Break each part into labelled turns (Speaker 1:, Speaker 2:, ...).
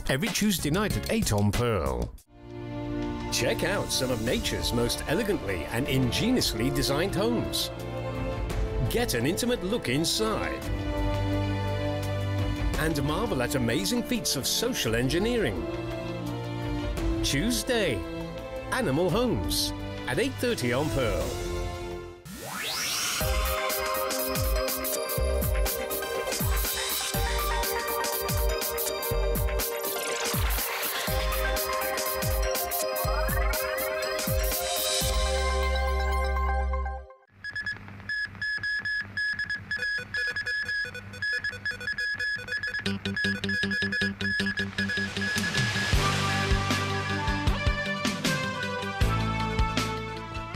Speaker 1: Every Tuesday night at 8 on Pearl. Check out some of nature's most elegantly and ingeniously designed homes. Get an intimate look inside. And marvel at amazing feats of social engineering. Tuesday, Animal Homes at 8:30 on Pearl.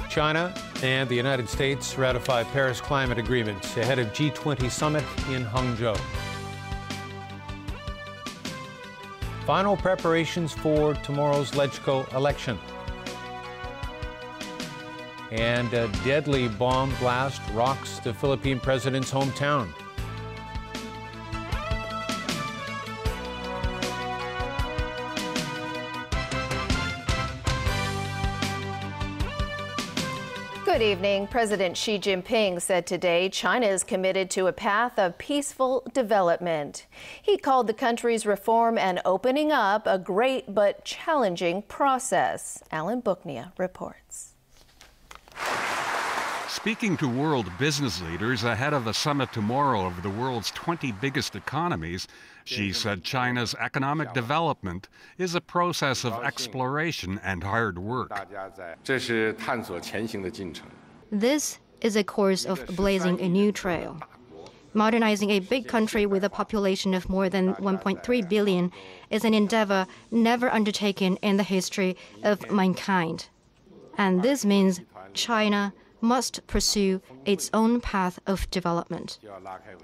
Speaker 2: China and the United States ratify Paris climate agreements ahead of G20 summit in Hangzhou. Final preparations for tomorrow's LegCo election. And a deadly bomb blast rocks the Philippine president's hometown.
Speaker 3: Good evening. President Xi Jinping said today China is committed to a path of peaceful development. He called the country's reform and opening up a great but challenging process. Alan Booknia reports.
Speaker 4: Speaking to world business leaders ahead of a summit tomorrow of the world's 20 biggest economies, Xi said China's economic development is a process of exploration and hard work.
Speaker 5: This is a course of blazing a new trail. Modernizing a big country with a population of more than 1.3 billion is an endeavor never undertaken in the history of mankind. And this means China must pursue its own path of development.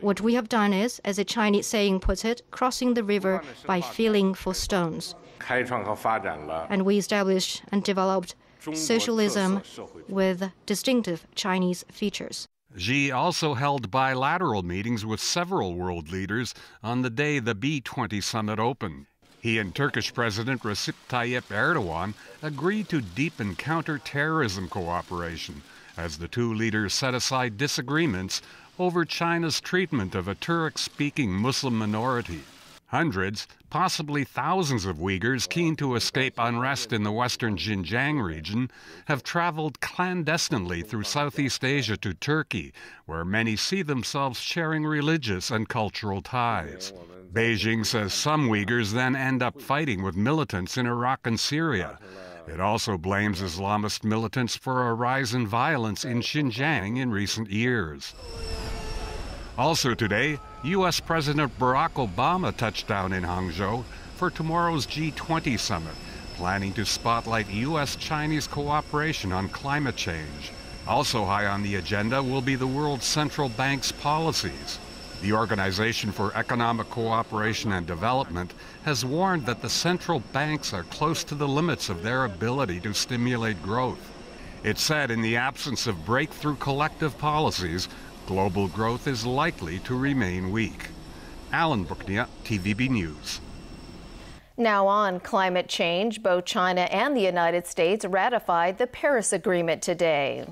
Speaker 5: What we have done is, as a Chinese saying puts it, crossing the river by feeling for stones. And we established and developed socialism with distinctive Chinese features.
Speaker 4: Xi also held bilateral meetings with several world leaders on the day the B20 summit opened. He and Turkish President Recep Tayyip Erdogan agreed to deepen counter-terrorism cooperation as the two leaders set aside disagreements over China's treatment of a Turkic-speaking Muslim minority. Hundreds, possibly thousands of Uyghurs keen to escape unrest in the western Xinjiang region have traveled clandestinely through Southeast Asia to Turkey, where many see themselves sharing religious and cultural ties. Beijing says some Uyghurs then end up fighting with militants in Iraq and Syria. It also blames Islamist militants for a rise in violence in Xinjiang in recent years. Also today, U.S. President Barack Obama touched down in Hangzhou for tomorrow's G20 summit, planning to spotlight U.S.-Chinese cooperation on climate change. Also high on the agenda will be the world's central bank's policies. The Organization for Economic Cooperation and Development has warned that the central banks are close to the limits of their ability to stimulate growth. It said in the absence of breakthrough collective policies, global growth is likely to remain weak. Alan Booknia, TVB News.
Speaker 3: Now on climate change, both China and the United States ratified the Paris Agreement today.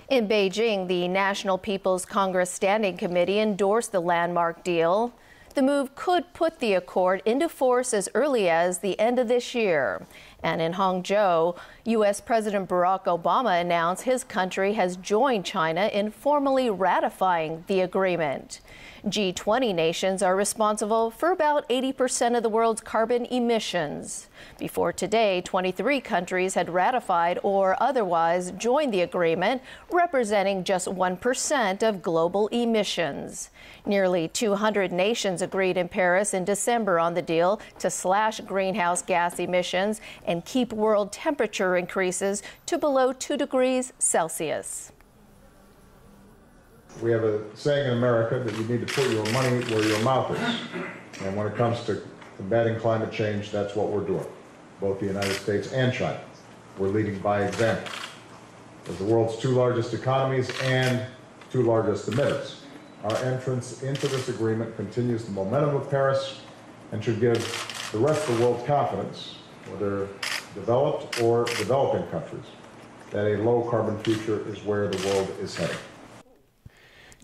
Speaker 3: In Beijing, the National People's Congress Standing Committee endorsed the landmark deal. The move could put the accord into force as early as the end of this year. And in Hangzhou, U.S. President Barack Obama announced his country has joined China in formally ratifying the agreement. G20 nations are responsible for about 80% of the world's carbon emissions. Before today, 23 countries had ratified or otherwise joined the agreement, representing just 1% of global emissions. Nearly 200 nations agreed in Paris in December on the deal to slash greenhouse gas emissions and keep world temperature increases to below 2 degrees Celsius.
Speaker 6: We have a saying in America that you need to put your money where your mouth is. And when it comes to combating climate change, that's what we're doing, both the United States and China. We're leading by example. As the world's two largest economies and two largest emitters, our entrance into this agreement continues the momentum of Paris and should give the rest of the world confidence, whether developed or developing countries, that a low-carbon future is where the world is heading.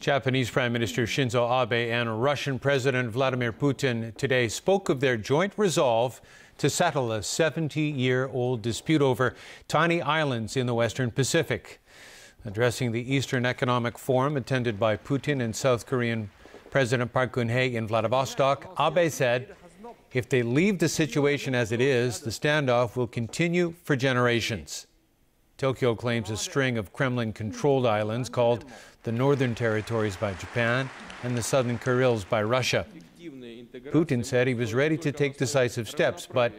Speaker 2: Japanese Prime Minister Shinzo Abe and Russian President Vladimir Putin today spoke of their joint resolve to settle a 70-year-old dispute over tiny islands in the Western Pacific. Addressing the Eastern Economic Forum attended by Putin and South Korean President Park Geun-hye in Vladivostok, Abe said, if they leave the situation as it is, the standoff will continue for generations. Tokyo claims a string of Kremlin-controlled islands called the Northern Territories by Japan and the Southern Kurils by Russia. Putin said he was ready to take decisive steps, but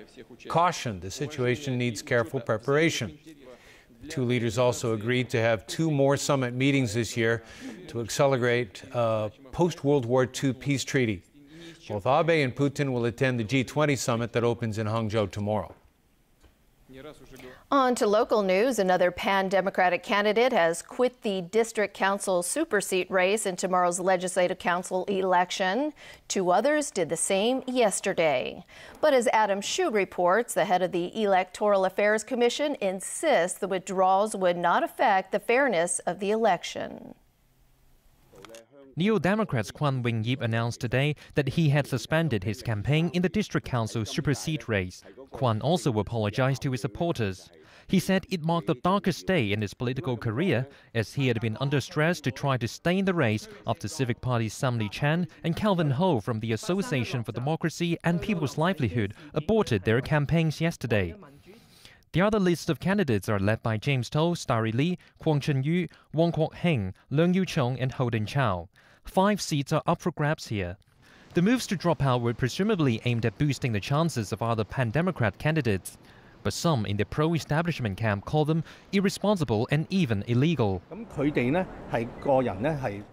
Speaker 2: cautioned the situation needs careful preparation. The two leaders also agreed to have 2 more summit meetings this year to accelerate a post-World War II peace treaty. Both Abe and Putin will attend the G20 summit that opens in Hangzhou tomorrow.
Speaker 3: On to local news. Another pan-Democratic candidate has quit the district council super seat race in tomorrow's legislative council election. 2 others did the same yesterday. But as Adam Hsu reports, the head of the Electoral Affairs Commission insists the withdrawals would not affect the fairness of the election.
Speaker 7: Neo Democrats Kwan Wing-yip announced today that he had suspended his campaign in the district council super seat race. Kwan also apologized to his supporters. He said it marked the darkest day in his political career, as he had been under stress to try to stay in the race after Civic Party's Sam Lee Chan and Calvin Ho from the Association for Democracy and People's Livelihood aborted their campaigns yesterday. The other list of candidates are led by James To, Starry Lee, Kwong Chun-yu, Wong Kwok-heng, Leung Yu-chung and Holden Chow. 5 seats are up for grabs here. The moves to drop out were presumably aimed at boosting the chances of other pan-Democrat candidates. But some in the pro-establishment camp call them irresponsible and even illegal.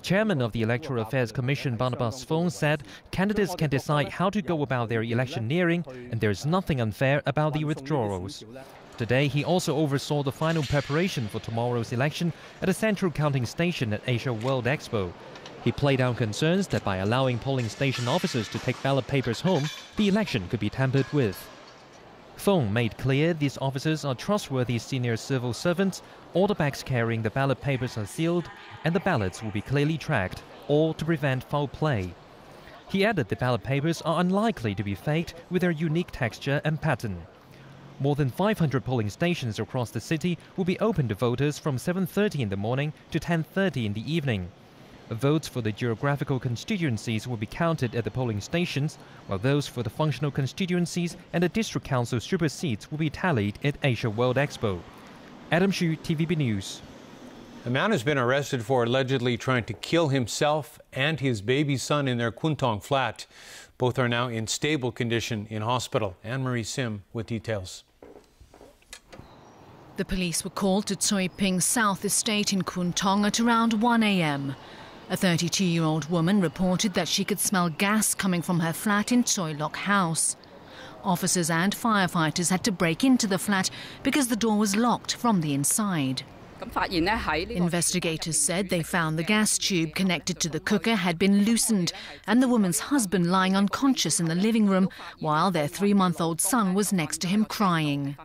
Speaker 7: Chairman of the Electoral Affairs Commission Barnabas Fong said candidates can decide how to go about their electioneering and there is nothing unfair about the withdrawals. Today, he also oversaw the final preparation for tomorrow's election at a central counting station at Asia World Expo. He played down concerns that by allowing polling station officers to take ballot papers home, the election could be tampered with. Fong made clear these officers are trustworthy senior civil servants, all the bags carrying the ballot papers are sealed, and the ballots will be clearly tracked, all to prevent foul play. He added the ballot papers are unlikely to be faked with their unique texture and pattern. More than 500 polling stations across the city will be open to voters from 7:30 in the morning to 10:30 in the evening. Votes for the geographical constituencies will be counted at the polling stations, while those for the functional constituencies and the district council super seats will be tallied at Asia World Expo. Adam Hsu, TVB News.
Speaker 2: A man has been arrested for allegedly trying to kill himself and his baby son in their Kwun Tong flat. Both are now in stable condition in hospital. Anne-Marie Sim with details.
Speaker 8: The police were called to Tsui Ping South Estate in Kwun Tong at around 1 a.m. A 32-year-old woman reported that she could smell gas coming from her flat in Tsui Lok House. Officers and firefighters had to break into the flat because the door was locked from the inside. Investigators said they found the gas tube connected to the cooker had been loosened and the woman's husband lying unconscious in the living room while their 3-month-old son was next to him crying.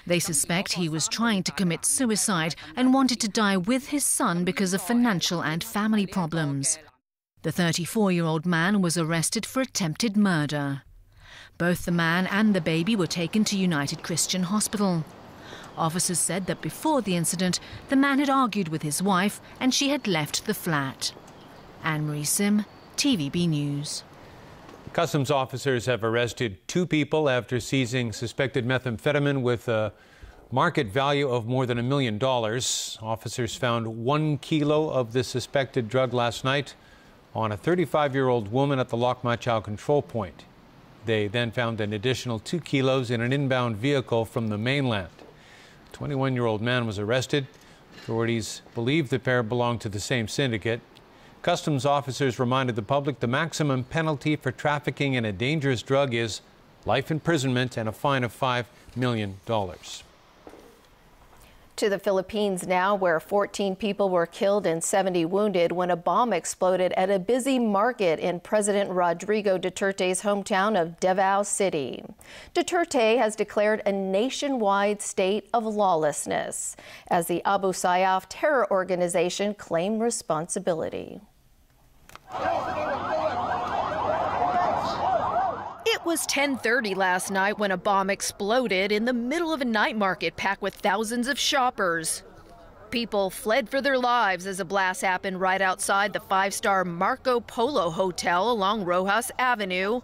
Speaker 8: They suspect he was trying to commit suicide and wanted to die with his son because of financial and family problems. The 34-year-old man was arrested for attempted murder. Both the man and the baby were taken to United Christian Hospital. Officers said that before the incident, the man had argued with his wife and she had left the flat. Anne-Marie Sim, TVB News.
Speaker 2: Customs officers have arrested 2 people after seizing suspected methamphetamine with a market value of more than $1 million. Officers found 1 kilo of the suspected drug last night on a 35-year-old woman at the Lok Ma Chau control point. They then found an additional 2 kilos in an inbound vehicle from the mainland. A 21-year-old man was arrested. Authorities believe the pair belonged to the same syndicate. Customs officers reminded the public the maximum penalty for trafficking in a dangerous drug is life imprisonment and a fine of $5 million.
Speaker 3: To the Philippines now, where 14 people were killed and 70 wounded when a bomb exploded at a busy market in President Rodrigo Duterte's hometown of Davao City. Duterte has declared a nationwide state of lawlessness as the Abu Sayyaf terror organization claimed responsibility. It was 10:30 last night when a bomb exploded in the middle of a night market packed with thousands of shoppers. People fled for their lives as a blast happened right outside the five-star Marco Polo Hotel along Rojas Avenue.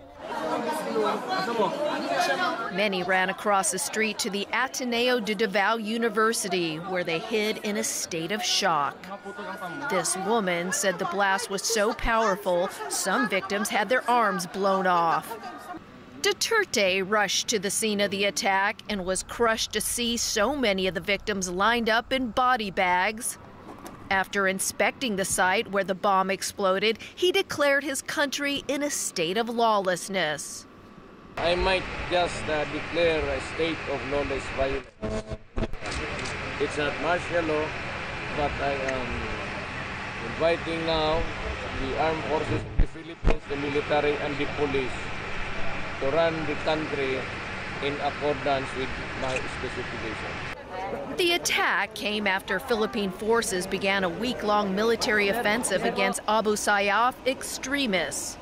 Speaker 3: Many ran across the street to the Ateneo de Davao University, where they hid in a state of shock. This woman said the blast was so powerful, some victims had their arms blown off. Duterte rushed to the scene of the attack and was crushed to see so many of the victims lined up in body bags. After inspecting the site where the bomb exploded, he declared his country in a state of lawlessness.
Speaker 9: I might just declare a state of lawless violence. It's not martial law, but I am inviting now the armed forces of the Philippines, the military and the police to run the country in accordance with my specifications.
Speaker 3: The attack came after Philippine forces began a week-long military offensive against Abu Sayyaf extremists.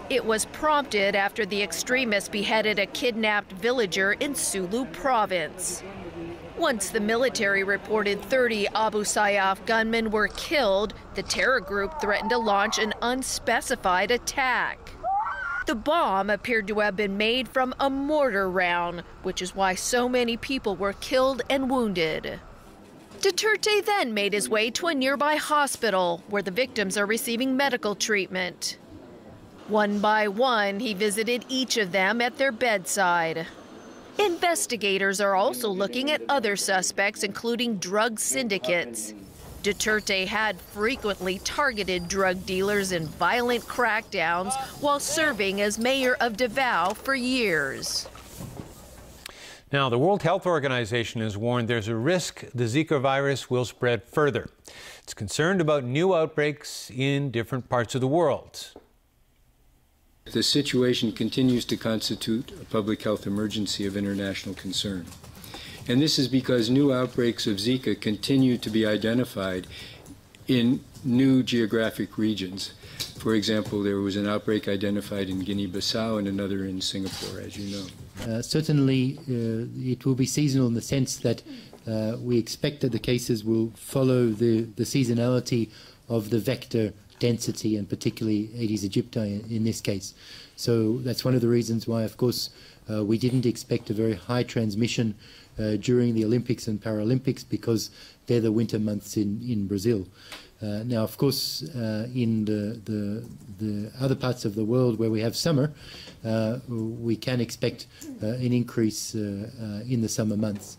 Speaker 3: It was prompted after the extremists beheaded a kidnapped villager in Sulu province. Once the military reported 30 Abu Sayyaf gunmen were killed, the terror group threatened to launch an unspecified attack. The bomb appeared to have been made from a mortar round, which is why so many people were killed and wounded. Duterte then made his way to a nearby hospital where the victims are receiving medical treatment. One by one, he visited each of them at their bedside. Investigators are also looking at other suspects, including drug syndicates. Duterte had frequently targeted drug dealers in violent crackdowns while serving as mayor of Davao for years.
Speaker 2: Now, the World Health Organization has warned there's a risk the Zika virus will spread further. It's concerned about new outbreaks in different parts of the world.
Speaker 10: The situation continues to constitute a public health emergency of international concern. And this is because new outbreaks of Zika continue to be identified in new geographic regions. For example, there was an outbreak identified in Guinea-Bissau and another in Singapore, as you know.
Speaker 11: Certainly, it will be seasonal in the sense that we expect that the cases will follow the seasonality of the vector density, and particularly Aedes aegypti in this case. So that's one of the reasons why, of course, we didn't expect a very high transmission during the Olympics and Paralympics, because they're the winter months in Brazil. Now, of course, in the other parts of the world where we have summer, we can expect an increase in the summer months.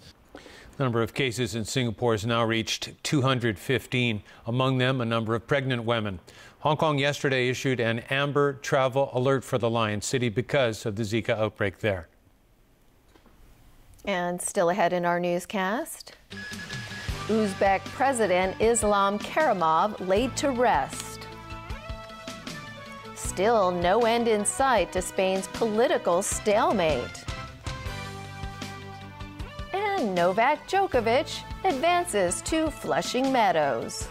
Speaker 2: The number of cases in Singapore has now reached 215, among them a number of pregnant women. Hong Kong yesterday issued an amber travel alert for the Lion City because of the Zika outbreak there.
Speaker 3: And still ahead in our newscast, Uzbek President Islam Karimov laid to rest. Still no end in sight to Spain's political stalemate. And Novak Djokovic advances to Flushing Meadows.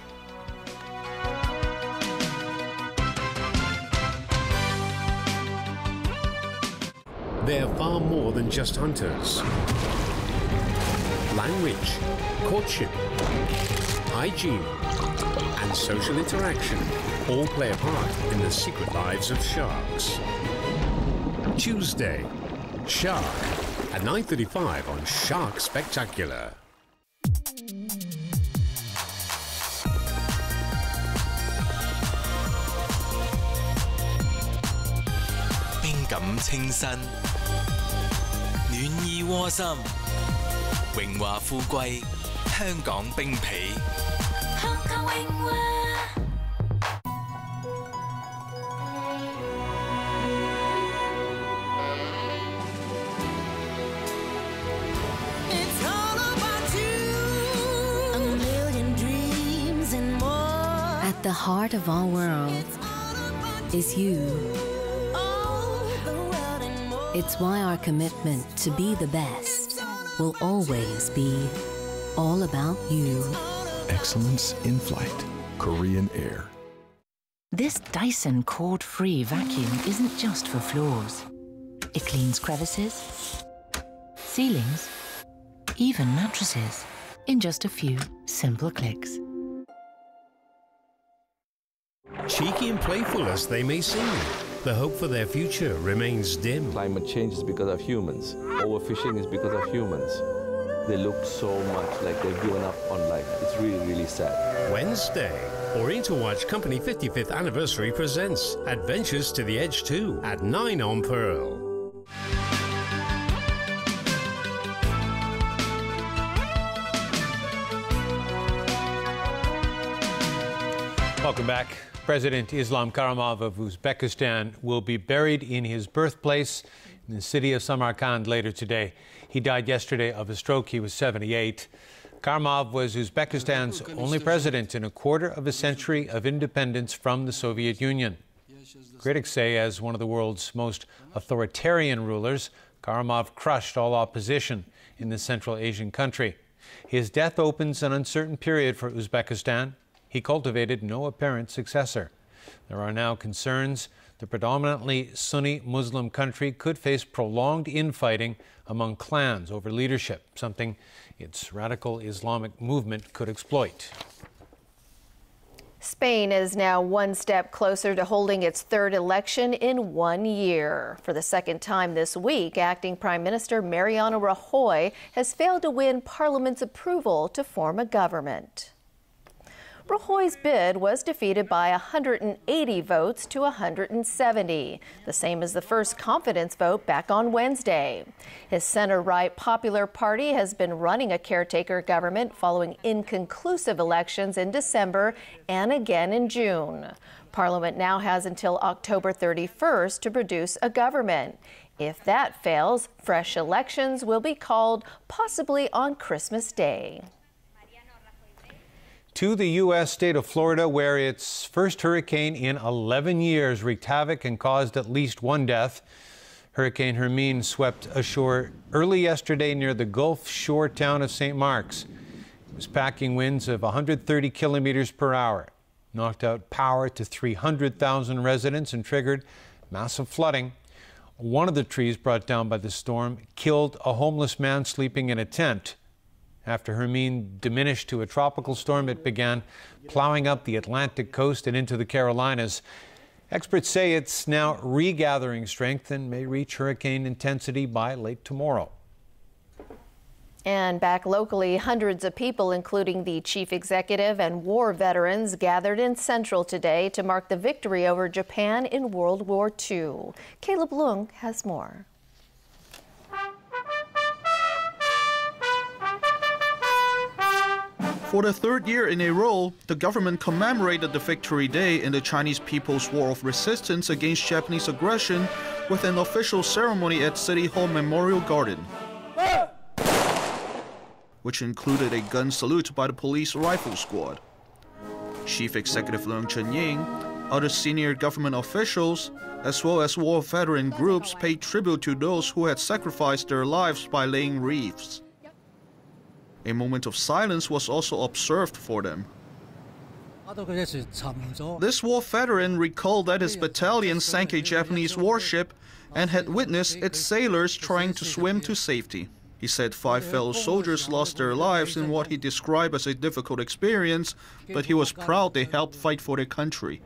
Speaker 1: They're far more than just hunters. Language, courtship, hygiene, and social interaction all play a part in the secret lives of sharks. Tuesday, Shark, at 9:35 on Shark Spectacular.
Speaker 12: 冰感清新，暖意窩心，榮華富貴，香港冰皮。香港榮華。
Speaker 13: the heart of our world is you. It's why our commitment to be the best will always be all about you.
Speaker 14: Excellence in flight. Korean Air.
Speaker 15: This Dyson cord-free vacuum isn't just for floors. It cleans crevices, ceilings, even mattresses in just a few simple clicks.
Speaker 1: Cheeky and playful as they may seem, the hope for their future remains dim.
Speaker 16: Climate change is because of humans. Overfishing is because of humans. They look so much like they've given up on life. It's really, really sad.
Speaker 1: Wednesday, Oriental Company 55th Anniversary presents Adventures to the Edge 2 at 9 on Pearl.
Speaker 2: Welcome back. President Islam Karimov of Uzbekistan will be buried in his birthplace in the city of Samarkand later today. He died yesterday of a stroke. He was 78. Karimov was Uzbekistan's only president in a quarter of a century of independence from the Soviet Union. Critics say, as one of the world's most authoritarian rulers, Karimov crushed all opposition in the Central Asian country. His death opens an uncertain period for Uzbekistan. He cultivated no apparent successor. There are now concerns the predominantly Sunni Muslim country could face prolonged infighting among clans over leadership, something its radical Islamic movement could exploit.
Speaker 3: Spain is now one step closer to holding its third election in 1 year. For the second time this week, acting Prime Minister Mariano Rajoy has failed to win Parliament's approval to form a government. Rajoy's bid was defeated by 180 votes to 170, the same as the first confidence vote back on Wednesday. His center-right Popular Party has been running a caretaker government following inconclusive elections in December and again in June. Parliament now has until October 31st to produce a government. If that fails, fresh elections will be called, possibly on Christmas Day.
Speaker 2: To the U.S. state of Florida, where its first hurricane in 11 years wreaked havoc and caused at least one death. Hurricane Hermine swept ashore early yesterday near the Gulf Shore town of St. Mark's. It was packing winds of 130 kilometers per hour, knocked out power to 300,000 residents and triggered massive flooding. One of the trees brought down by the storm killed a homeless man sleeping in a tent. After Hermine diminished to a tropical storm, it began plowing up the Atlantic coast and into the Carolinas. Experts say it's now regathering strength and may reach hurricane intensity by late tomorrow.
Speaker 3: And back locally, hundreds of people, including the chief executive and war veterans, gathered in Central today to mark the victory over Japan in World War II. Caleb Leung has more.
Speaker 17: For the third year in a row, the government commemorated the Victory Day in the Chinese People's War of Resistance against Japanese aggression with an official ceremony at City Hall Memorial Garden, which included a gun salute by the police rifle squad. Chief Executive Leung Chun-ying, other senior government officials, as well as war veteran groups paid tribute to those who had sacrificed their lives by laying wreaths. A moment of silence was also observed for them. This war veteran recalled that his battalion sank a Japanese warship and had witnessed its sailors trying to swim to safety. He said 5 fellow soldiers lost their lives in what he described as a difficult experience, but he was proud they helped fight for their country.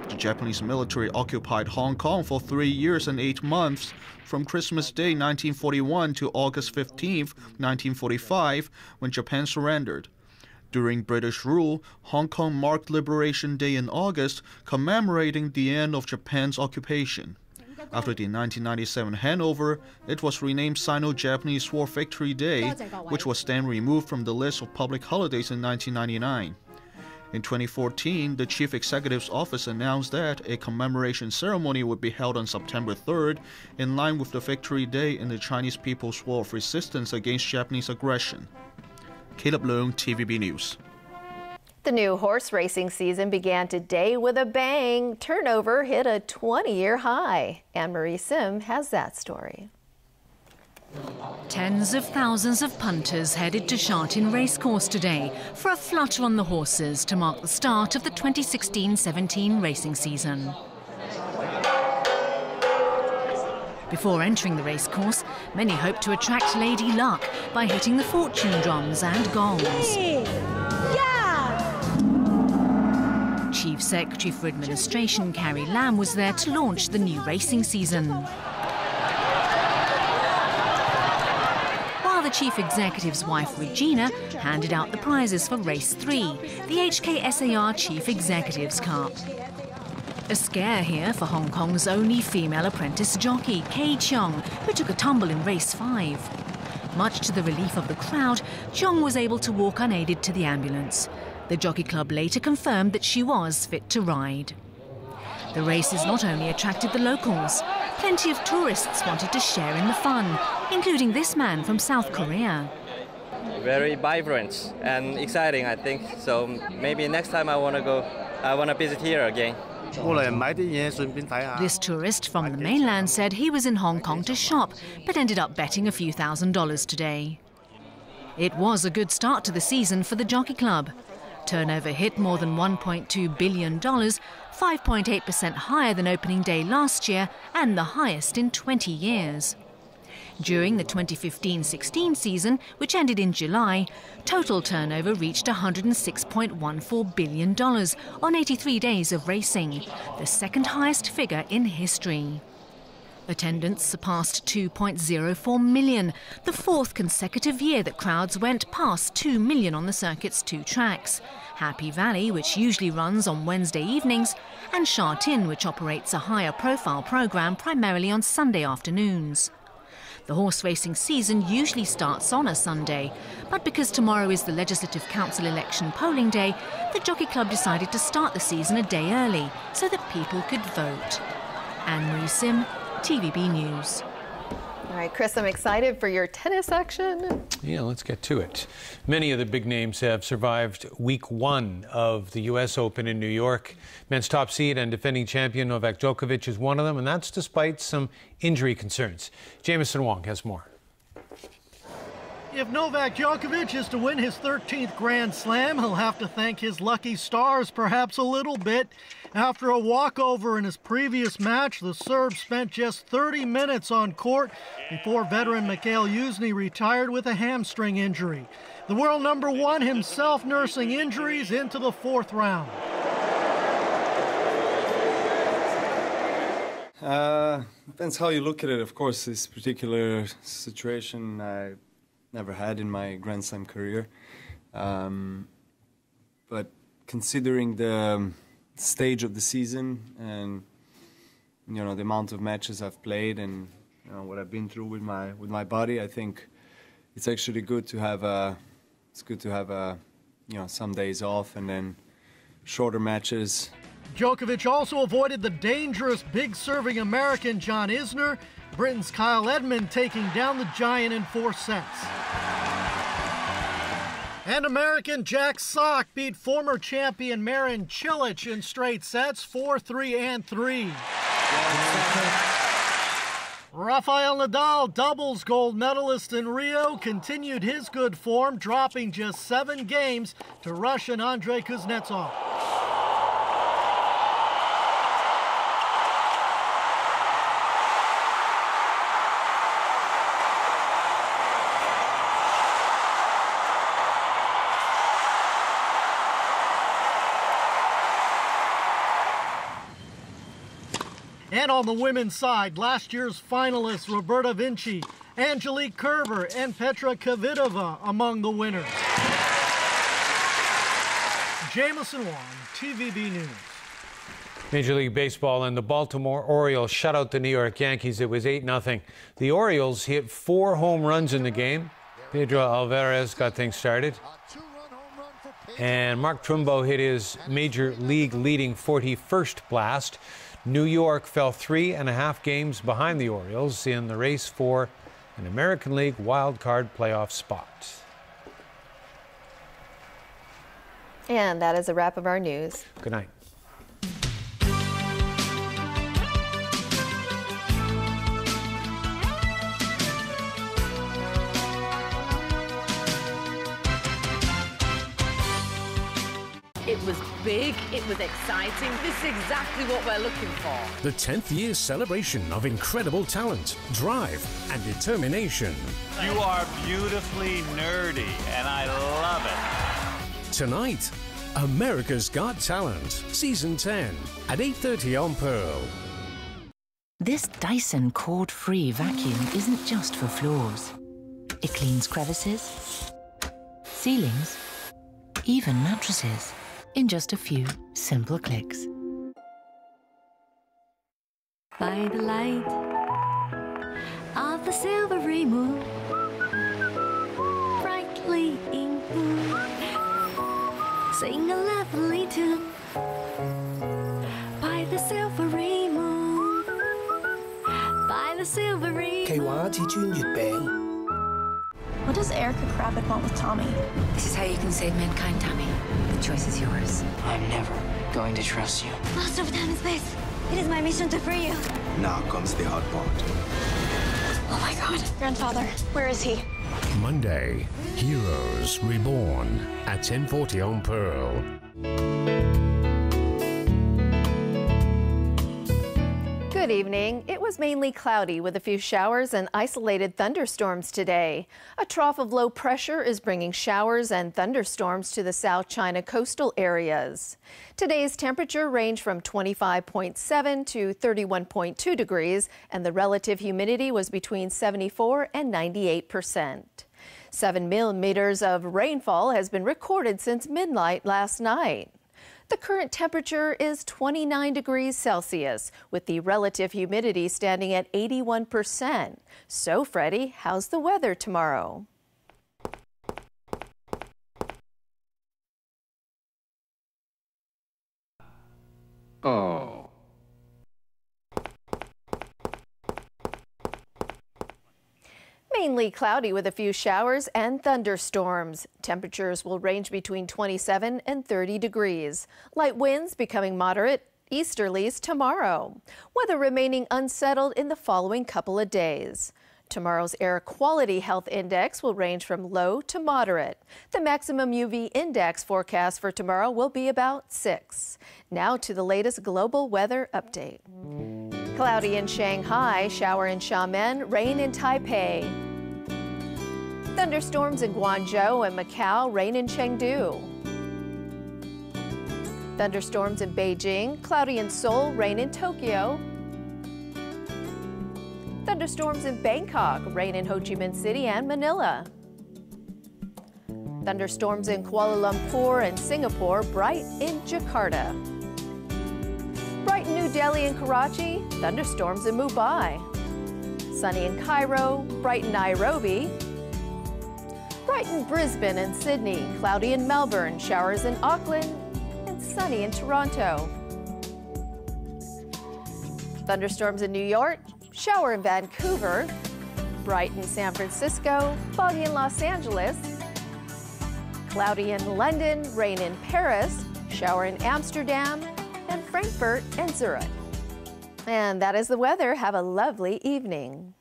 Speaker 17: The Japanese military occupied Hong Kong for 3 years and 8 months, from Christmas Day 1941 to August 15, 1945, when Japan surrendered. During British rule, Hong Kong marked Liberation Day in August, commemorating the end of Japan's occupation. After the 1997 handover, it was renamed Sino-Japanese War Victory Day, which was then removed from the list of public holidays in 1999. In 2014, the Chief Executive's office announced that a commemoration ceremony would be held on September 3rd, in line with the Victory Day in the Chinese People's War of Resistance against Japanese aggression. Caleb Leung, TVB News.
Speaker 3: The new horse racing season began today with a bang. Turnover hit a 20-year high. Anne-Marie Sim has that story.
Speaker 8: Tens of thousands of punters headed to Shartin Racecourse today for a flutter on the horses to mark the start of the 2016-17 racing season. Before entering the racecourse, many hoped to attract Lady Luck by hitting the fortune drums and gongs. Chief Secretary for Administration Carrie Lamb was there to launch the new racing season. While the Chief Executive's wife Regina handed out the prizes for Race 3, the HKSAR Chief Executive's Cup. A scare here for Hong Kong's only female apprentice jockey, Kay Cheong, who took a tumble in Race 5. Much to the relief of the crowd, Cheong was able to walk unaided to the ambulance. The Jockey Club later confirmed that she was fit to ride. The races not only attracted the locals, plenty of tourists wanted to share in the fun, including this man from South Korea.
Speaker 18: Very vibrant and exciting, I think. So maybe next time I want to visit here again.
Speaker 8: This tourist from the mainland said he was in Hong Kong to shop, but ended up betting a few $1,000s today. It was a good start to the season for the Jockey Club. Turnover hit more than $1.2 billion, 5.8% higher than opening day last year and the highest in 20 years. During the 2015-16 season, which ended in July, total turnover reached $106.14 billion on 83 days of racing, the second highest figure in history. Attendance surpassed 2.04 million, the fourth consecutive year that crowds went past 2 million on the circuit's two tracks. Happy Valley, which usually runs on Wednesday evenings, and Shartin, which operates a higher profile programme primarily on Sunday afternoons. The horse racing season usually starts on a Sunday, but because tomorrow is the Legislative Council election polling day, the Jockey Club decided to start the season a day early so that people could vote. Anne-Marie Sim, TVB News.
Speaker 3: All right, Chris, I'm excited for your tennis action.
Speaker 2: Yeah, let's get to it. Many of the big names have survived week one of the U.S. Open in New York. Men's top seed and defending champion Novak Djokovic is one of them, and that's despite some injury concerns. Jameson Wong has more.
Speaker 19: If Novak Djokovic is to win his 13th Grand Slam, he'll have to thank his lucky stars perhaps a little bit. After a walkover in his previous match, the Serb spent just 30 minutes on court before veteran Mikhail Yuzny retired with a hamstring injury. The world number one himself nursing injuries into the fourth round.
Speaker 20: Depends how you look at it. Of course, this particular situation I never had in my Grand Slam career. But considering the stage of the season and the amount of matches I've played and what I've been through with my body, I think it's actually good to have some days off and then shorter matches.
Speaker 19: Djokovic also avoided the dangerous big-serving American John Isner. Britain's Kyle Edmund taking down the giant in 4 sets. And American Jack Sock beat former champion Marin Cilic in straight sets, 4-3 and 3. Rafael Nadal, doubles gold medalist in Rio, continued his good form, dropping just 7 games to Russian Andrei Kuznetsov. And on the women's side, last year's finalists Roberta Vinci, Angelique Kerber, and Petra Kvitova among the winners. Jameson Wong, TVB News.
Speaker 2: Major League Baseball and the Baltimore Orioles shut out the New York Yankees. It was 8-0. The Orioles hit 4 home runs in the game. Pedro Alvarez got things started. And Mark Trumbo hit his Major League leading 41st blast. New York fell 3.5 games behind the Orioles in the race for an American League wild card playoff spot.
Speaker 3: And that is a wrap of our news.
Speaker 2: Good night.
Speaker 21: It was big, it was exciting. This is exactly what we're looking for.
Speaker 1: The 10th year celebration of incredible talent, drive, and determination.
Speaker 22: You are beautifully nerdy, and I love it.
Speaker 1: Tonight, America's Got Talent, Season 10, at 8:30 on Pearl.
Speaker 15: This Dyson cord-free vacuum isn't just for floors. It cleans crevices, ceilings, even mattresses, in just a few simple clicks.
Speaker 23: By the light of the silvery moon, brightly in blue, sing a lovely tune. By the silvery moon, by the silvery moon.
Speaker 24: What does Erica Kravitz want with Tommy?
Speaker 25: This is how you can save mankind, Tommy. The choice is yours.
Speaker 26: I'm never going to trust you.
Speaker 24: Master of time and space, it is my mission to free you.
Speaker 26: Now comes the hard part.
Speaker 24: Oh my God. Grandfather, where is he?
Speaker 1: Monday, Heroes Reborn, at 10:40 on Pearl.
Speaker 3: Good evening. It was mainly cloudy with a few showers and isolated thunderstorms today. A trough of low pressure is bringing showers and thunderstorms to the South China coastal areas. Today's temperature ranged from 25.7 to 31.2 degrees, and the relative humidity was between 74 and 98%. 7 millimeters of rainfall has been recorded since midnight last night. The current temperature is 29 degrees Celsius, with the relative humidity standing at 81%. So, Freddie, how's the weather tomorrow?
Speaker 27: Oh.
Speaker 3: Mainly cloudy with a few showers and thunderstorms. Temperatures will range between 27 and 30 degrees. Light winds becoming moderate easterlies tomorrow. Weather remaining unsettled in the following couple of days. Tomorrow's air quality health index will range from low to moderate. The maximum UV index forecast for tomorrow will be about 6. Now to the latest global weather update. Cloudy in Shanghai, shower in Xiamen, rain in Taipei. Thunderstorms in Guangzhou and Macau, rain in Chengdu. Thunderstorms in Beijing, cloudy in Seoul, rain in Tokyo. Thunderstorms in Bangkok, rain in Ho Chi Minh City and Manila. Thunderstorms in Kuala Lumpur and Singapore, bright in Jakarta. Bright in New Delhi and Karachi, thunderstorms in Mumbai. Sunny in Cairo, bright in Nairobi. Bright in Brisbane and Sydney, cloudy in Melbourne, showers in Auckland, and sunny in Toronto. Thunderstorms in New York, shower in Vancouver, bright in San Francisco, foggy in Los Angeles, cloudy in London, rain in Paris, shower in Amsterdam, and Frankfurt and Zurich. And that is the weather. Have a lovely evening.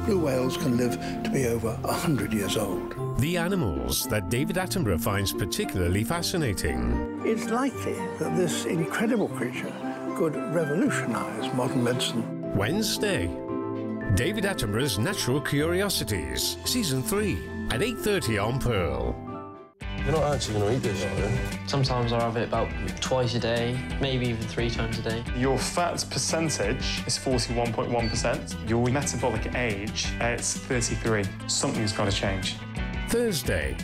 Speaker 28: Blue whales can live to be over 100 years old.
Speaker 1: The animals that David Attenborough finds particularly fascinating.
Speaker 28: It's likely that this incredible creature could revolutionize modern medicine.
Speaker 1: Wednesday, David Attenborough's Natural Curiosities, Season 3, at 8:30 on Pearl.
Speaker 16: You're not actually going to eat this, are you? Sometimes I have it about twice a day, maybe even 3 times a day.
Speaker 29: Your fat percentage is 41.1%. Your metabolic age, it's 33. Something's got to change.
Speaker 1: Thursday,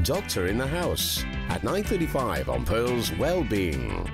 Speaker 1: Doctor in the House, at 9:35 on Pearl's Wellbeing.